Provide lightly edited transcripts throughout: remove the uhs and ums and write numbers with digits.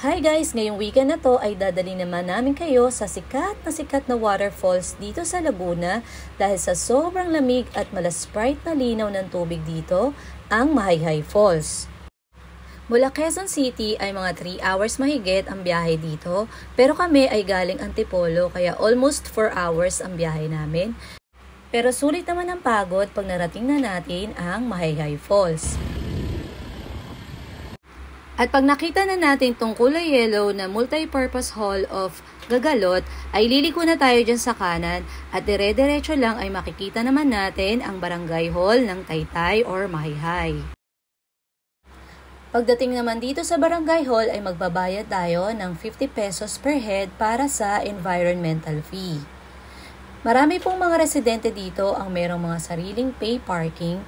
Hi guys! Ngayong weekend na to ay dadali naman namin kayo sa sikat na waterfalls dito sa Laguna dahil sa sobrang lamig at malasprite na linaw ng tubig dito, ang Mahayhay Falls. Mula Quezon City ay mga 3 hours mahigit ang biyahe dito, pero kami ay galing Antipolo kaya almost 4 hours ang biyahe namin. Pero sulit naman ang pagod pag narating na natin ang Mahayhay Falls. At pag nakita na natin itong kulay yellow na multi-purpose hall of Gagalot, ay liliko na tayo dyan sa kanan at dire-diretso lang ay makikita naman natin ang barangay hall ng Taytay or Mahayhay. Pagdating naman dito sa barangay hall ay magbabayad tayo ng 50 pesos per head para sa environmental fee. Marami pong mga residente dito ang merong mga sariling pay parking.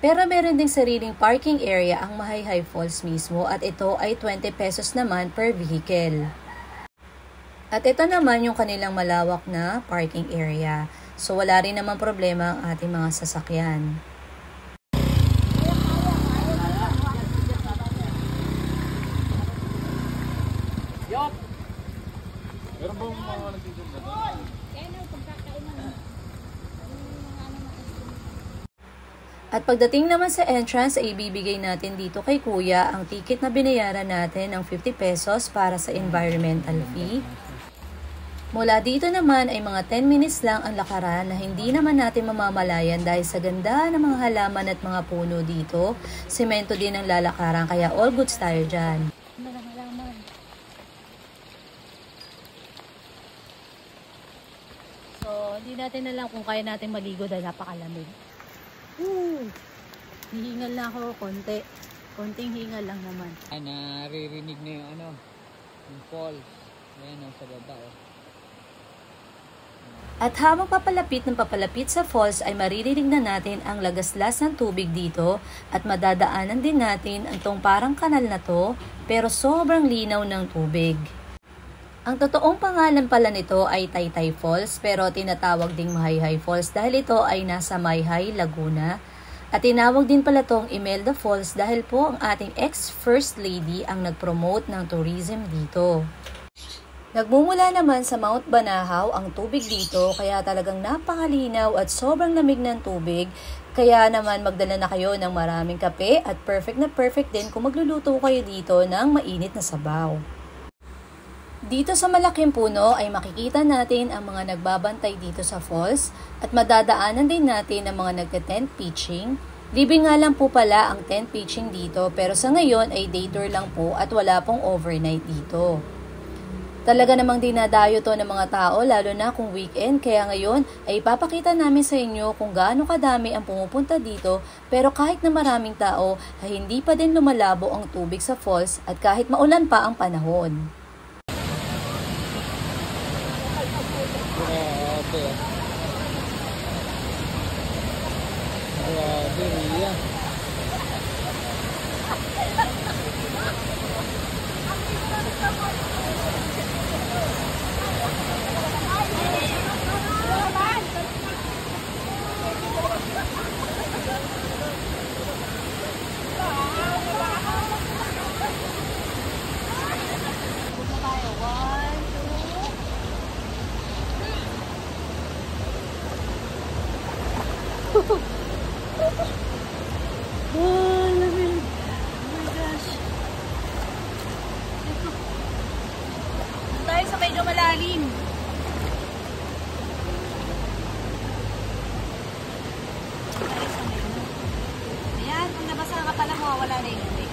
Pero meron ding sariling parking area ang Mahayhay Falls mismo at ito ay 20 pesos naman per vehicle. At ito naman yung kanilang malawak na parking area. So wala rin naman problema ang ating mga sasakyan. Yup! Meron bang mga nagtitinda doon? At pagdating naman sa entrance ay ibibigay natin dito kay Kuya ang ticket na binayaran natin ng 50 pesos para sa environmental fee. Mula dito naman ay mga 10 minutes lang ang lakaran na hindi naman natin mamamalayan dahil sa ganda ng mga halaman at mga puno dito. Semento din ang lalakaran kaya all goods tayo dyan. So, hindi natin alam kung kaya natin maligo dahil napakalamig. Hihingal na ako konti. Konting hingal lang naman. Ay, naririnig na yung yung falls. Ayan sa baba. At habang papalapit sa falls ay maririnig na natin ang lagaslas ng tubig dito at madadaanan din natin ang tong parang kanal na to pero sobrang linaw ng tubig. Ang totoong pangalan pala nito ay Taytay Falls pero tinatawag ding Mahayhay Falls dahil ito ay nasa Mahayhay, Laguna. At tinawag din pala tong Imelda Falls dahil po ang ating ex-First Lady ang nag-promote ng tourism dito. Nagmumula naman sa Mount Banahaw ang tubig dito kaya talagang napakalinaw at sobrang lamig ng tubig. Kaya naman magdala na kayo ng maraming kape at perfect na perfect din kung magluluto kayo dito ng mainit na sabaw. Dito sa malaking puno ay makikita natin ang mga nagbabantay dito sa falls at madadaanan din natin ang mga nagte-tent pitching. Libre nga lang po pala ang tent pitching dito pero sa ngayon ay day tour lang po at wala pong overnight dito. Talaga namang dinadayo to ng mga tao lalo na kung weekend kaya ngayon ay ipapakita namin sa inyo kung gaano kadami ang pumupunta dito pero kahit na maraming tao ay hindi pa din lumalabo ang tubig sa falls at kahit maulan pa ang panahon. Grabe, Ria. Oh, lamig. Oh my gosh. Ito. Tayo sa medyo malalim. Tayo sa medyo. Ayan, kung nabasa ka pala, mawawala na yung lamig.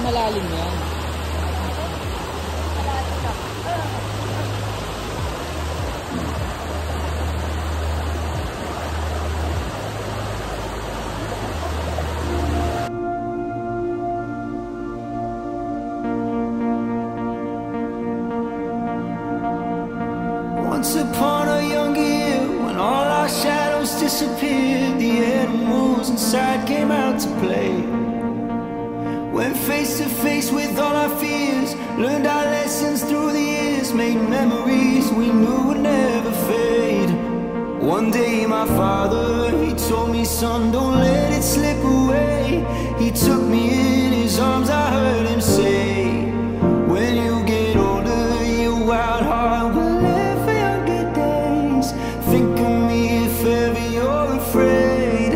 Malalim yan. Once upon a young year, when all our shadows disappeared, the animals and outside, came out to play. Went face to face with all our fears, learned our lessons through the years, made memories we knew would never fade. One day my father, he told me, son, don't let it slip away. He took me in his arms, I heard him say, when you get older, your wild heart will live for your good days. Think of me if ever you're afraid.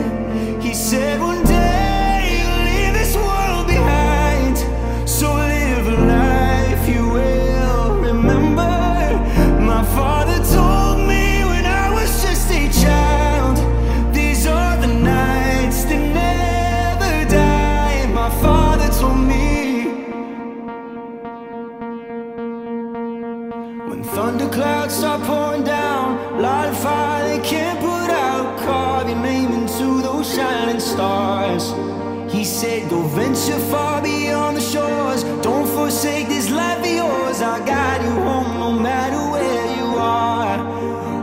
He said one day you'll leave this world behind, so live a life you will remember. My father told me when I was just a child, these are the nights that never die. My father told me, when thunderclouds start pouring down, light a fire they can't put out, carve your name into those shining stars. He said, go venture far beyond the shores, don't forsake this life of yours. I'll guide you home no matter where you are.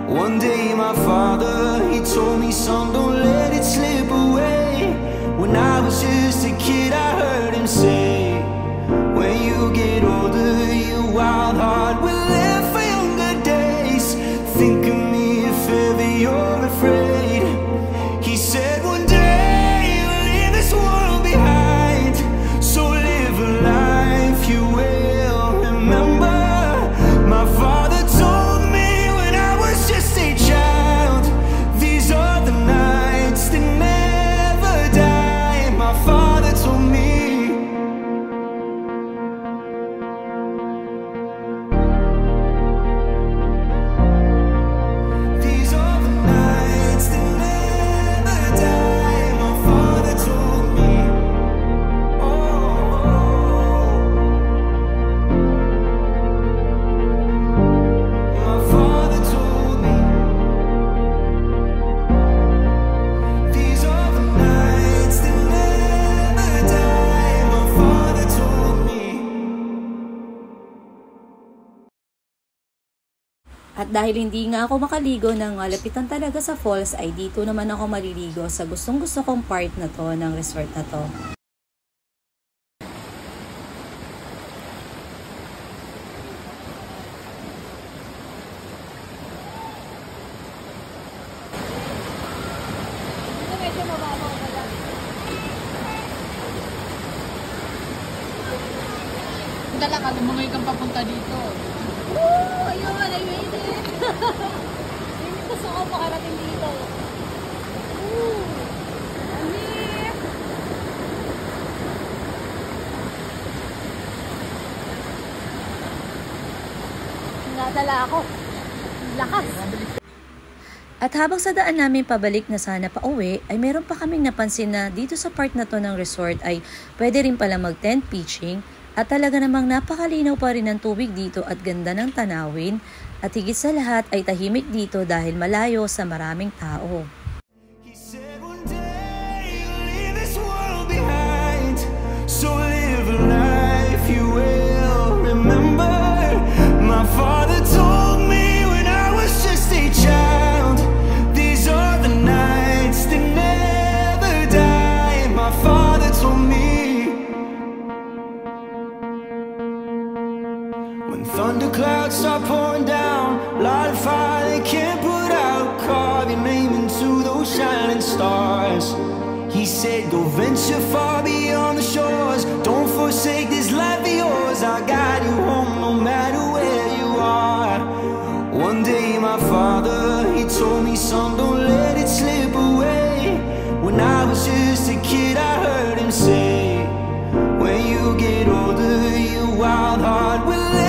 One day my father, he told me, son, don't let it slip away. When I was just a kid, I heard him say, when you get older, your wild heart will live for younger days. Think of me if ever you're afraid. He said one day you'll leave this world behind, so live a life you will remember. My father told me when I was just a child, these are the nights that never die. My father told me. These are the nights that never die. My father told me. My father told me. These are the nights that never die. My father told me. At dahil hindi nga ako makaligo ng lapitan talaga sa falls, ay dito naman ako maliligo sa gustong-gusto kong part na to ng resort na to. Ito medyo mababaw ka lang. Dala ka, lumangoy kang papunta dito. Ayun, I made it. Yun yung gusto ko makarating dito. Ani. Nadala ako. Lakas. At habang sa daan namin pabalik na sana pauwi, ay meron pa kaming napansin na dito sa part na to ng resort ay pwede rin pala mag-tent pitching at talaga namang napakalinaw pa rin ang tubig dito at ganda ng tanawin at higit sa lahat ay tahimik dito dahil malayo sa maraming tao. He said one day you'll leave this world behind, so live a life you will remember. My father told me when I was just a child, these are the nights that never die. My father told me. When thunderclouds start pouring down, light a fire they can't put out, carve your name into those shining stars. He said, go venture far beyond the shores, don't forsake this life of yours. I'll guide you home no matter where you are. One day my father, he told me, son, don't let it slip away. When I was just a kid, I heard him say, when you get older, your wild heart will live